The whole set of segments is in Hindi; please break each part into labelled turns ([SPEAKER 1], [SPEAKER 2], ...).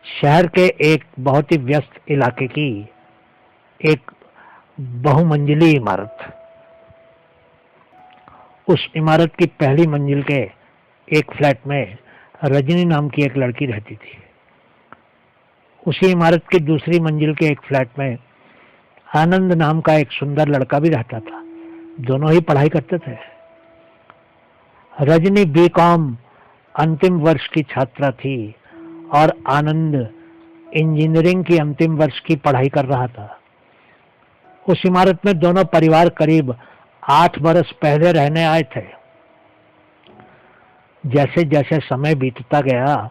[SPEAKER 1] शहर के एक बहुत ही व्यस्त इलाके की एक बहुमंजिली इमारत। उस इमारत की पहली मंजिल के एक फ्लैट में रजनी नाम की एक लड़की रहती थी। उसी इमारत की दूसरी मंजिल के एक फ्लैट में आनंद नाम का एक सुंदर लड़का भी रहता था। दोनों ही पढ़ाई करते थे। रजनी बीकॉम अंतिम वर्ष की छात्रा थी और आनंद इंजीनियरिंग की अंतिम वर्ष की पढ़ाई कर रहा था। उस इमारत में दोनों परिवार करीब 8 बरस पहले रहने आए थे। जैसे जैसे समय बीतता गया,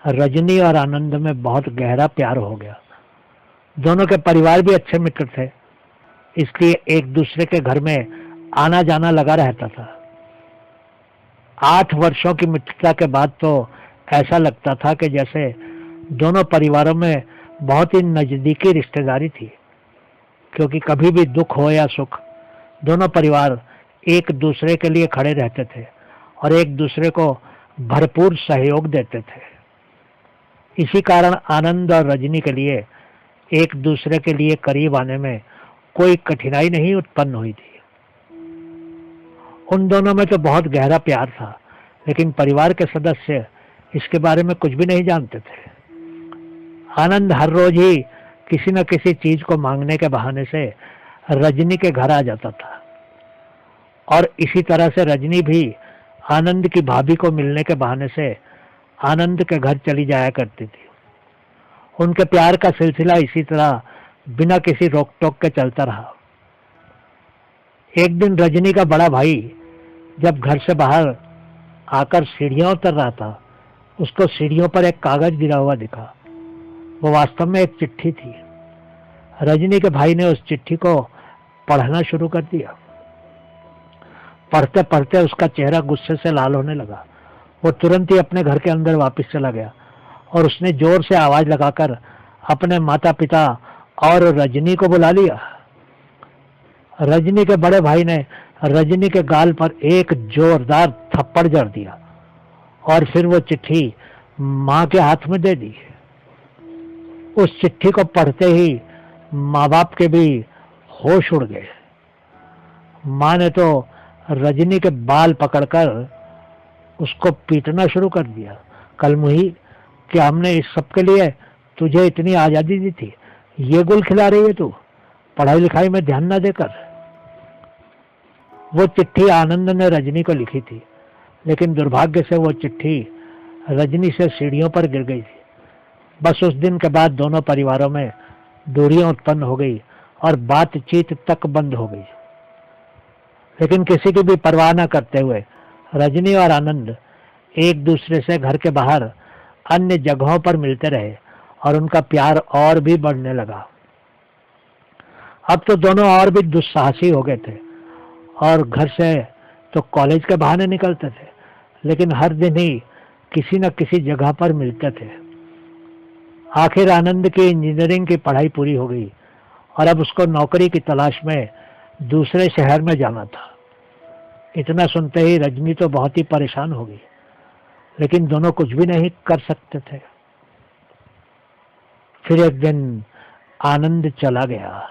[SPEAKER 1] रजनी और आनंद में बहुत गहरा प्यार हो गया। दोनों के परिवार भी अच्छे मित्र थे, इसलिए एक दूसरे के घर में आना जाना लगा रहता था। 8 वर्षों की मित्रता के बाद तो ऐसा लगता था कि जैसे दोनों परिवारों में बहुत ही नजदीकी रिश्तेदारी थी, क्योंकि कभी भी दुख हो या सुख, दोनों परिवार एक दूसरे के लिए खड़े रहते थे और एक दूसरे को भरपूर सहयोग देते थे। इसी कारण आनंद और रजनी के लिए एक दूसरे के लिए करीब आने में कोई कठिनाई नहीं उत्पन्न हुई थी। उन दोनों में तो बहुत गहरा प्यार था, लेकिन परिवार के सदस्य इसके बारे में कुछ भी नहीं जानते थे। आनंद हर रोज ही किसी न किसी चीज को मांगने के बहाने से रजनी के घर आ जाता था और इसी तरह से रजनी भी आनंद की भाभी को मिलने के बहाने से आनंद के घर चली जाया करती थी। उनके प्यार का सिलसिला इसी तरह बिना किसी रोक टोक के चलता रहा। एक दिन रजनी का बड़ा भाई जब घर से बाहर आकर सीढ़ियां उतर रहा था, उसको सीढ़ियों पर एक कागज गिरा हुआ दिखा। वो वास्तव में एक चिट्ठी थी। रजनी के भाई ने उस चिट्ठी को पढ़ना शुरू कर दिया। पढ़ते पढ़ते उसका चेहरा गुस्से से लाल होने लगा। वो तुरंत ही अपने घर के अंदर वापस चला गया और उसने जोर से आवाज लगाकर अपने माता पिता और रजनी को बुला लिया। रजनी के बड़े भाई ने रजनी के गाल पर एक जोरदार थप्पड़ जड़ दिया और फिर वो चिट्ठी माँ के हाथ में दे दी। उस चिट्ठी को पढ़ते ही माँ बाप के भी होश उड़ गए। माँ ने तो रजनी के बाल पकड़कर उसको पीटना शुरू कर दिया। कलमुही, कि हमने इस सब के लिए तुझे इतनी आजादी दी थी, ये गुल खिला रही है तू, पढ़ाई लिखाई में ध्यान न देकर। वो चिट्ठी आनंद ने रजनी को लिखी थी, लेकिन दुर्भाग्य से वो चिट्ठी रजनी से सीढ़ियों पर गिर गई थी। बस उस दिन के बाद दोनों परिवारों में दूरियां उत्पन्न हो गई और बातचीत तक बंद हो गई। लेकिन किसी की भी परवाह न करते हुए रजनी और आनंद एक दूसरे से घर के बाहर अन्य जगहों पर मिलते रहे और उनका प्यार और भी बढ़ने लगा। अब तो दोनों और भी दुस्साहसी हो गए थे और घर से तो कॉलेज के बहाने निकलते थे, लेकिन हर दिन ही किसी न किसी जगह पर मिलते थे। आखिर आनंद की इंजीनियरिंग की पढ़ाई पूरी हो गई और अब उसको नौकरी की तलाश में दूसरे शहर में जाना था। इतना सुनते ही रजनी तो बहुत ही परेशान हो गई, लेकिन दोनों कुछ भी नहीं कर सकते थे। फिर एक दिन आनंद चला गया,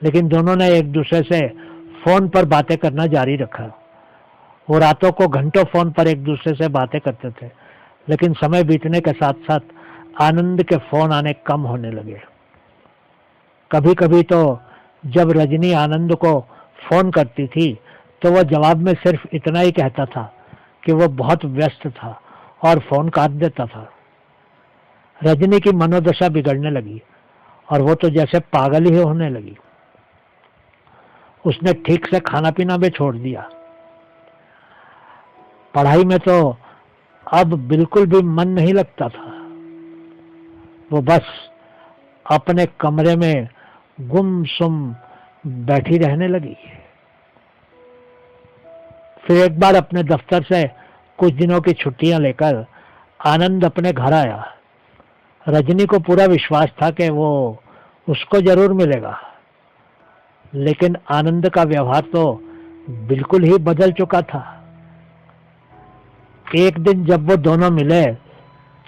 [SPEAKER 1] लेकिन दोनों ने एक दूसरे से फोन पर बातें करना जारी रखा। वो रातों को घंटों फोन पर एक दूसरे से बातें करते थे, लेकिन समय बीतने के साथ साथ आनंद के फोन आने कम होने लगे। कभी कभी तो जब रजनी आनंद को फोन करती थी तो वह जवाब में सिर्फ इतना ही कहता था कि वह बहुत व्यस्त था और फोन काट देता था। रजनी की मनोदशा बिगड़ने लगी और वो तो जैसे पागल ही होने लगी। उसने ठीक से खाना पीना भी छोड़ दिया। पढ़ाई में तो अब बिल्कुल भी मन नहीं लगता था। वो बस अपने कमरे में गुमसुम बैठी रहने लगी। फिर एक बार अपने दफ्तर से कुछ दिनों की छुट्टियां लेकर आनंद अपने घर आया। रजनी को पूरा विश्वास था कि वो उसको जरूर मिलेगा, लेकिन आनंद का व्यवहार तो बिल्कुल ही बदल चुका था। एक दिन जब वो दोनों मिले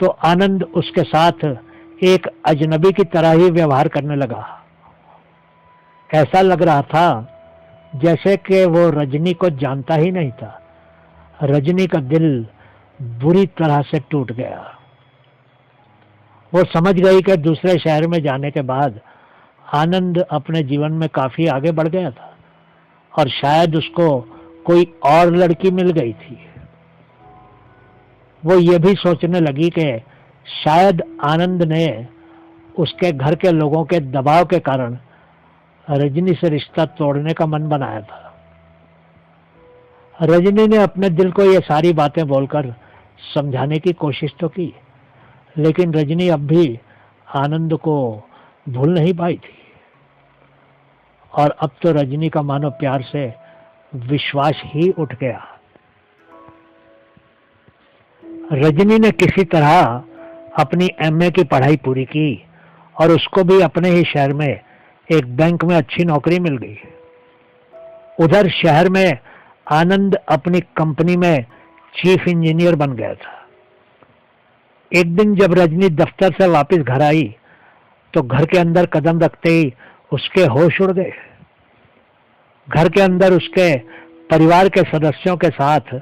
[SPEAKER 1] तो आनंद उसके साथ एक अजनबी की तरह ही व्यवहार करने लगा। ऐसा लग रहा था जैसे कि वो रजनी को जानता ही नहीं था। रजनी का दिल बुरी तरह से टूट गया। वो समझ गई कि दूसरे शहर में जाने के बाद आनंद अपने जीवन में काफी आगे बढ़ गया था और शायद उसको कोई और लड़की मिल गई थी। वो ये भी सोचने लगी कि शायद आनंद ने उसके घर के लोगों के दबाव के कारण रजनी से रिश्ता तोड़ने का मन बनाया था। रजनी ने अपने दिल को ये सारी बातें बोलकर समझाने की कोशिश तो की, लेकिन रजनी अब भी आनंद को भूल नहीं पाई थी और अब तो रजनी का मानो प्यार से विश्वास ही उठ गया। रजनी ने किसी तरह अपनी एमए की पढ़ाई पूरी की और उसको भी अपने ही शहर में एक बैंक में अच्छी नौकरी मिल गई। उधर शहर में आनंद अपनी कंपनी में चीफ इंजीनियर बन गया था। एक दिन जब रजनी दफ्तर से वापस घर आई तो घर के अंदर कदम रखते ही उसके होश उड़ गए। घर के अंदर उसके परिवार के सदस्यों के साथ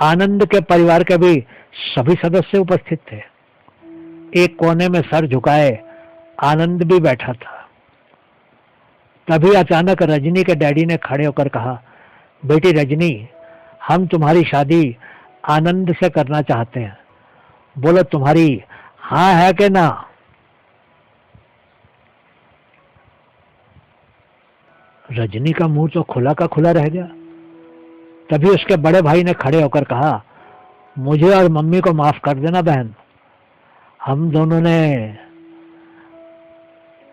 [SPEAKER 1] आनंद के परिवार के भी सभी सदस्य उपस्थित थे। एक कोने में सर झुकाए आनंद भी बैठा था। तभी अचानक रजनी के डैडी ने खड़े होकर कहा, बेटी रजनी, हम तुम्हारी शादी आनंद से करना चाहते हैं। बोलो तुम्हारी हाँ है कि ना? रजनी का मुंह तो खुला का खुला रह गया। तभी उसके बड़े भाई ने खड़े होकर कहा, मुझे और मम्मी को माफ कर देना बहन। हम दोनों ने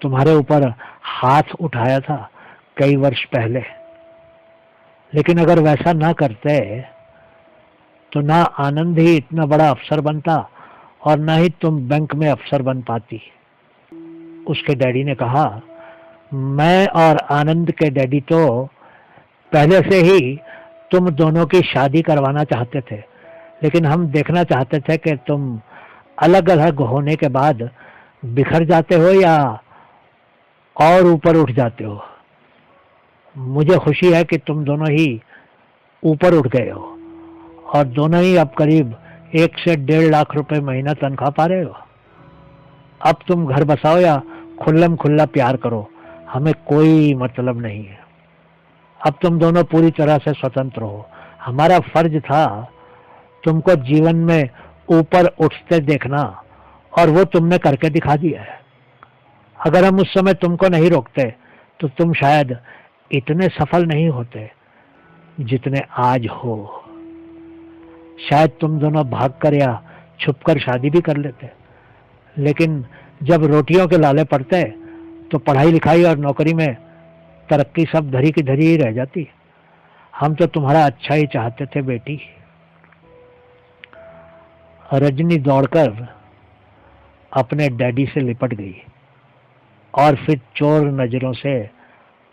[SPEAKER 1] तुम्हारे ऊपर हाथ उठाया था कई वर्ष पहले, लेकिन अगर वैसा ना करते तो ना आनंद ही इतना बड़ा अफसर बनता और ना ही तुम बैंक में अफसर बन पाती। उसके डैडी ने कहा, मैं और आनंद के डैडी तो पहले से ही तुम दोनों की शादी करवाना चाहते थे, लेकिन हम देखना चाहते थे कि तुम अलग अलग होने के बाद बिखर जाते हो या और ऊपर उठ जाते हो। मुझे खुशी है कि तुम दोनों ही ऊपर उठ गए हो और दोनों ही अब करीब 1 से 1.5 लाख रुपए महीना तनख्वाह पा रहे हो। अब तुम घर बसाओ या खुल्लम खुल्ला प्यार करो, हमें कोई मतलब नहीं है। अब तुम दोनों पूरी तरह से स्वतंत्र हो। हमारा फर्ज था तुमको जीवन में ऊपर उठते देखना और वो तुमने करके दिखा दिया है। अगर हम उस समय तुमको नहीं रोकते तो तुम शायद इतने सफल नहीं होते जितने आज हो। शायद तुम दोनों भागकर या छुपकर शादी भी कर लेते, लेकिन जब रोटियों के लाले पड़ते तो पढ़ाई लिखाई और नौकरी में तरक्की सब धरी की धरी ही रह जाती। हम तो तुम्हारा अच्छा ही चाहते थे बेटी। रजनी दौड़कर अपने डैडी से लिपट गई और फिर चोर नजरों से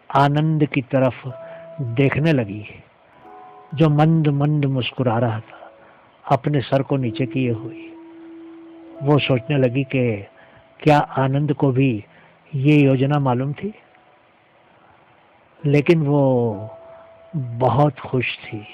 [SPEAKER 1] आनंद की तरफ देखने लगी, जो मंद मंद मुस्कुरा रहा था अपने सर को नीचे किए हुए। वो सोचने लगी कि क्या आनंद को भी ये योजना मालूम थी, लेकिन वो बहुत खुश थी।